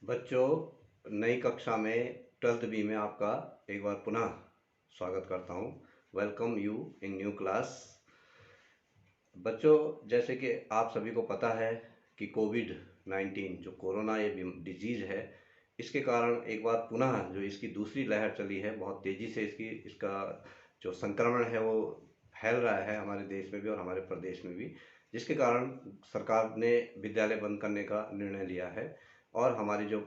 बच्चों, नई कक्षा में 12th बी में आपका एक बार पुनः स्वागत करता हूँ। Welcome you in new class. बच्चों, जैसे कि आप सभी को पता है कि कोविड-19 जो कोरोना ये डिजीज़ है, इसके कारण एक बार पुनः जो इसकी दूसरी लहर चली है, बहुत तेज़ी से इसका जो संक्रमण है वो फैल रहा है हमारे देश में भी और हमारे प्रदेश में भी, जिसके कारण सरकार ने विद्यालय बंद करने का निर्णय लिया है और हमारी जो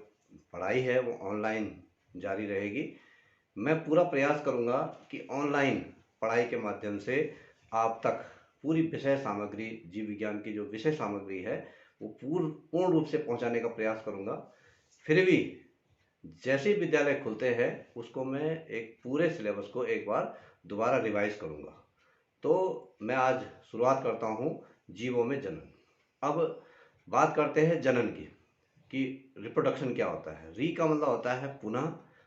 पढ़ाई है वो ऑनलाइन जारी रहेगी। मैं पूरा प्रयास करूंगा कि ऑनलाइन पढ़ाई के माध्यम से आप तक पूरी विषय सामग्री, जीव विज्ञान की जो विषय सामग्री है वो पूर्ण रूप से पहुंचाने का प्रयास करूंगा। फिर भी जैसे ही विद्यालय खुलते हैं उसको मैं एक पूरे सिलेबस को एक बार दोबारा रिवाइज करूंगा। तो मैं आज शुरुआत करता हूं जीवों में जनन। अब बात करते हैं जनन की, कि रिप्रोडक्शन क्या होता है। री का मतलब होता है पुनः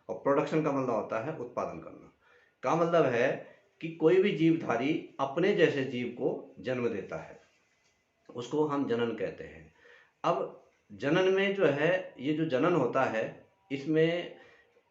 और प्रोडक्शन का मतलब होता है उत्पादन करना। का मतलब है कि कोई भी जीवधारी अपने जैसे जीव को जन्म देता है, उसको हम जनन कहते हैं। अब जनन में जो है, ये जो जनन होता है इसमें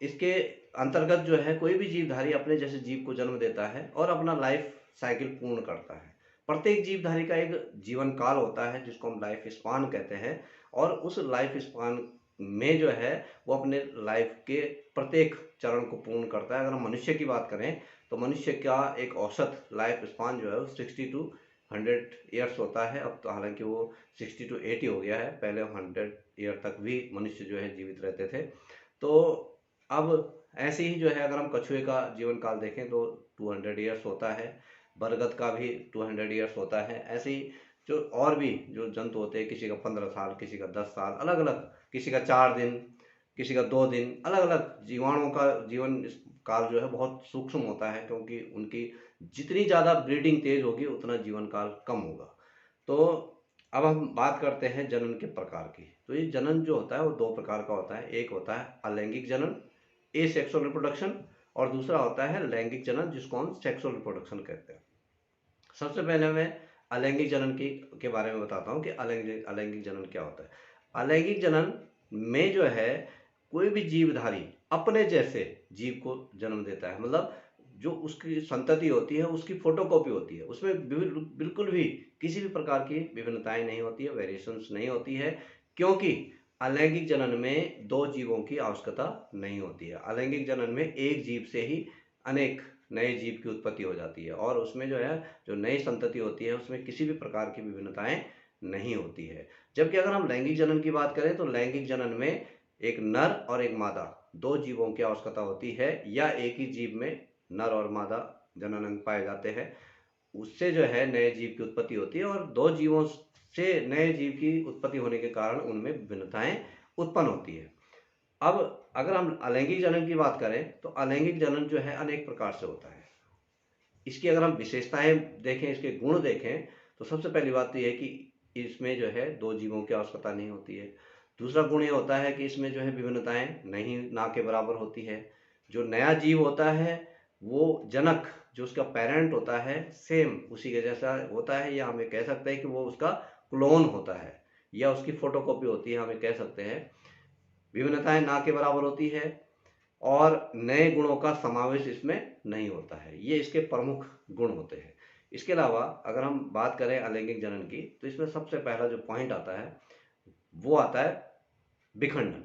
इसके अंतर्गत जो है कोई भी जीवधारी अपने जैसे जीव को जन्म देता है और अपना लाइफ साइकिल पूर्ण करता है। प्रत्येक जीवधारी का एक जीवन काल होता है जिसको हम लाइफ स्पान कहते हैं, और उस लाइफ स्पान में जो है वो अपने लाइफ के प्रत्येक चरण को पूर्ण करता है। अगर हम मनुष्य की बात करें तो मनुष्य का एक औसत लाइफ स्पान जो है वो 60 to 100 ईयर्स होता है। अब तो हालांकि वो 60 to 80 हो गया है, पहले 100 ईयर तक भी मनुष्य जो है जीवित रहते थे। तो अब ऐसे ही जो है अगर हम कछुए का जीवन काल देखें तो 200 ईयर्स होता है, बरगद का भी 200 ईयर्स होता है। ऐसे ही जो और भी जो जंतु होते हैं, किसी का 15 साल, किसी का 10 साल, अलग अलग, किसी का 4 दिन, किसी का 2 दिन, अलग अलग जीवाणुओं का जीवन काल जो है बहुत सूक्ष्म होता है, क्योंकि उनकी जितनी ज़्यादा ब्रीडिंग तेज होगी उतना जीवन काल कम होगा। तो अब हम बात करते हैं जनन के प्रकार की। तो ये जनन जो होता है वो दो प्रकार का होता है। एक होता है अलैंगिक जनन, ए सेक्सुअल रिप्रोडक्शन, और दूसरा होता है लैंगिक जनन जिसको हम सेक्सुअल रिप्रोडक्शन कहते हैं। सबसे पहले मैं अलैंगिक जनन की के बारे में बताता हूँ कि अलैंगिक जनन क्या होता है। अलैंगिक जनन में जो है कोई भी जीवधारी अपने जैसे जीव को जन्म देता है, मतलब जो उसकी संतति होती है उसकी फोटोकॉपी होती है, उसमें बिल्कुल भी किसी भी प्रकार की विभिन्नताएं नहीं होती है, वेरिएशंस नहीं होती है, क्योंकि अलैंगिक जनन में दो जीवों की आवश्यकता नहीं होती है। अलैंगिक जनन में एक जीव से ही अनेक नए जीव की उत्पत्ति हो जाती है, और उसमें जो है जो नई संतति होती है उसमें किसी भी प्रकार की विभिन्नताएं नहीं होती है। जबकि अगर हम लैंगिक जनन की बात करें तो लैंगिक जनन में एक नर और एक मादा दो जीवों की आवश्यकता होती है, या एक ही जीव में नर और मादा जननांग पाए जाते हैं, उससे जो है नए जीव की उत्पत्ति होती है, और दो जीवों से नए जीव की उत्पत्ति होने के कारण उनमें विभिन्नताएं उत्पन्न होती है। अब अगर हम अलैंगिक जनन की बात करें तो अलैंगिक जनन जो है अनेक प्रकार से होता है। इसकी अगर हम विशेषताएं देखें, इसके गुण देखें, तो सबसे पहली बात तो यह है कि इसमें जो है दो जीवों की आवश्यकता नहीं होती है। दूसरा गुण ये होता है कि इसमें जो है विभिन्नताएं नहीं ना के बराबर होती है। जो नया जीव होता है वो जनक जो उसका पेरेंट होता है सेम उसी के जैसा होता है, या हमें कह सकते हैं कि वो उसका क्लोन होता है या उसकी फोटोकॉपी होती है, हमें कह सकते हैं। विभिन्नताएं ना के बराबर होती है और नए गुणों का समावेश इसमें नहीं होता है। ये इसके प्रमुख गुण होते हैं। इसके अलावा अगर हम बात करें अलैंगिक जनन की तो इसमें सबसे पहला जो पॉइंट आता है वो आता है विखंडन।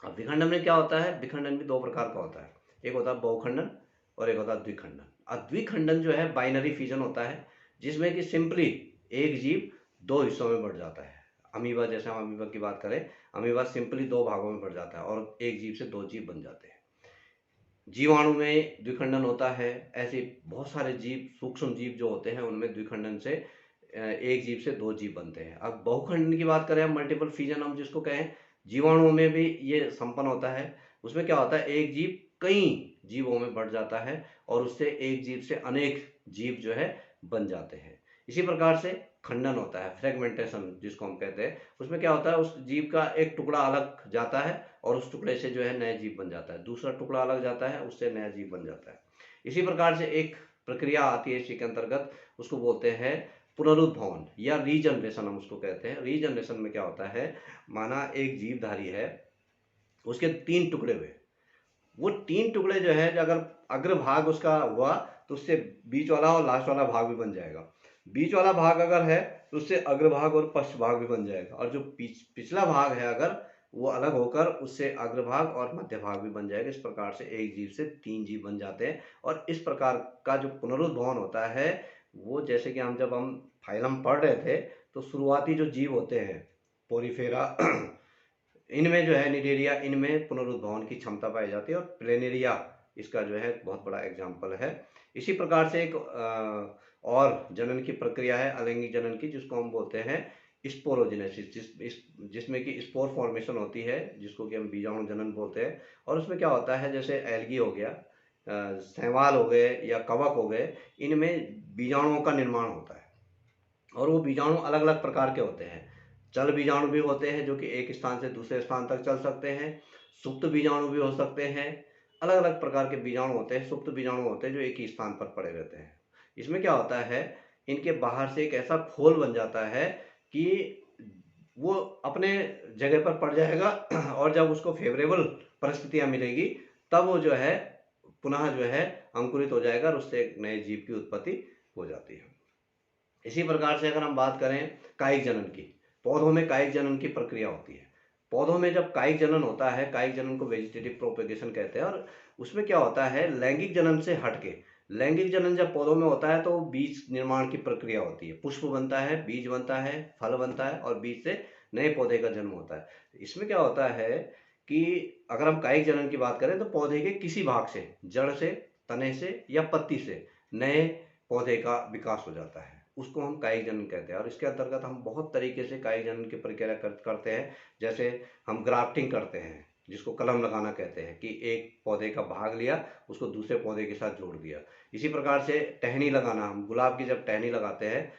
अब विखंडन में क्या होता है, विखंडन भी दो प्रकार का होता है। एक होता है बहुखंडन और एक होता है द्विखंडन। अब द्विखंडन जो है बाइनरी फिजन होता है, जिसमें कि सिंपली एक जीव दो हिस्सों में बढ़ जाता है। अमीबा, जैसे हम अमीबा की बात करें, अमीबा सिंपली दो भागों में बढ़ जाता है और एक जीव से दो जीव बन जाते हैं। जीवाणु में द्विखंडन होता है। ऐसे बहुत सारे जीव, सूक्ष्म जीव जो होते हैं उनमें द्विखंडन से एक जीव से दो जीव बनते हैं। अब बहुखंडन की बात करें, मल्टीपल फिजन हम जिसको कहें, जीवाणुओं में भी ये संपन्न होता है। उसमें क्या होता है, एक जीव कई जीवों में बढ़ जाता है और उससे एक जीव से अनेक जीव जो है बन जाते हैं। इसी प्रकार से खंडन होता है, फ्रेगमेंटेशन जिसको हम कहते हैं। उसमें क्या होता है, उस जीव का एक टुकड़ा अलग जाता है और उस टुकड़े से जो है नया जीव बन जाता है, दूसरा टुकड़ा अलग जाता है, उससे नया जीव बन जाता है। इसी प्रकार से एक प्रक्रिया आती है इसी के अंतर्गत, उसको बोलते हैं पुनरुद्भवन या रीजनरेशन, हम उसको कहते हैं। रीजनरेशन में क्या होता है, माना एक जीवधारी है, उसके 3 टुकड़े हुए। वो 3 टुकड़े जो है, अगर अग्रभाग उसका हुआ तो उससे बीच वाला और लास्ट वाला भाग भी बन जाएगा। बीच वाला भाग अगर है तो उससे अग्रभाग और पश्च भाग भी बन जाएगा, और जो पिछला भाग है अगर वो अलग होकर उससे अग्रभाग और मध्य भाग भी बन जाएगा। इस प्रकार से एक जीव से 3 जीव बन जाते हैं। और इस प्रकार का जो पुनरुद्भवन होता है, वो जैसे कि जब हम फाइलम पढ़ रहे थे तो शुरुआती जो जीव होते हैं पोरीफेरा इनमें जो है निडेरिया, इनमें पुनरुद्भवन की क्षमता पाई जाती है, और प्लेनेरिया इसका जो है बहुत बड़ा एग्जाम्पल है। इसी प्रकार से एक और जनन की प्रक्रिया है अलैंगिक जनन की, जिसको हम बोलते हैं स्पोरोजेनेसिस, जिसमें कि स्पोर फॉर्मेशन होती है, जिसको कि हम बीजाणु जनन बोलते हैं। और उसमें क्या होता है, जैसे एल्गी हो गया, शैवाल हो गए या कवक हो गए, इनमें बीजाणुओं का निर्माण होता है। और वो बीजाणु अलग अलग प्रकार के होते हैं। चल बीजाणु भी होते हैं जो कि एक स्थान से दूसरे स्थान तक चल सकते हैं। सुप्त बीजाणु भी हो सकते हैं। अलग अलग प्रकार के बीजाणु होते हैं। सुप्त बीजाणु होते हैं जो एक ही स्थान पर पड़े रहते हैं। इसमें क्या होता है, इनके बाहर से एक ऐसा खोल बन जाता है कि वो अपने जगह पर पड़ जाएगा, और जब उसको फेवरेबल परिस्थितियां मिलेगी तब वो जो है पुनः जो है अंकुरित हो जाएगा, और उससे एक नए जीव की उत्पत्ति हो जाती है। इसी प्रकार से अगर हम बात करें कायिक जनन की, पौधों में कायिक जनन की प्रक्रिया होती है। पौधों में जब कायिक जनन होता है, कायिक जनन को वेजिटेटिव प्रोपेगेशन कहते हैं, और उसमें क्या होता है, लैंगिक जनन से हटके लैंगिक जनन जब पौधों में होता है तो बीज निर्माण की प्रक्रिया होती है। पुष्प बनता है, बीज बनता है, फल बनता है, और बीज से नए पौधे का जन्म होता है। इसमें क्या होता है कि अगर हम कायिक जनन की बात करें तो पौधे के किसी भाग से, जड़ से, तने से या पत्ती से नए पौधे का विकास हो जाता है, उसको हम कायिक जनन कहते हैं। और इसके अंतर्गत हम बहुत तरीके से कायिक जनन की प्रक्रिया करते हैं। जैसे हम ग्राफ्टिंग करते हैं, जिसको कलम लगाना कहते हैं, कि एक पौधे का भाग लिया, उसको दूसरे पौधे के साथ जोड़ दिया। इसी प्रकार से टहनी लगाना, हम गुलाब की जब टहनी लगाते हैं,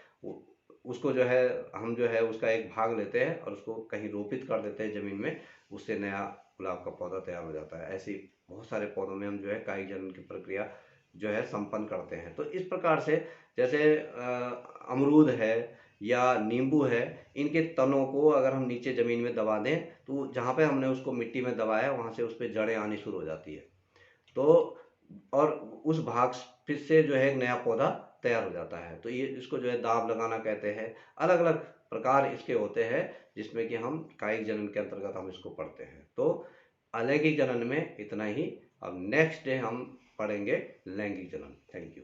उसको जो है हम जो है उसका एक भाग लेते हैं और उसको कहीं रोपित कर देते हैं जमीन में, उससे नया गुलाब का पौधा तैयार हो जाता है। ऐसे बहुत सारे पौधों में हम जो है कायिक जनन की प्रक्रिया जो है संपन्न करते हैं। तो इस प्रकार से जैसे अमरूद है या नींबू है, इनके तनों को अगर हम नीचे ज़मीन में दबा दें तो जहाँ पे हमने उसको मिट्टी में दबाया वहाँ से उस पर जड़ें आनी शुरू हो जाती है। तो और उस भाग फिर से जो है एक नया पौधा तैयार हो जाता है। तो ये इसको जो है दाब लगाना कहते हैं। अलग अलग प्रकार इसके होते हैं, जिसमें कि हम कायिक जनन के अंतर्गत हम इसको पढ़ते हैं। तो अलैंगिक जनन में इतना ही। अब नेक्स्ट डे हम पढ़ेंगे लैंगिक जनन। Thank you.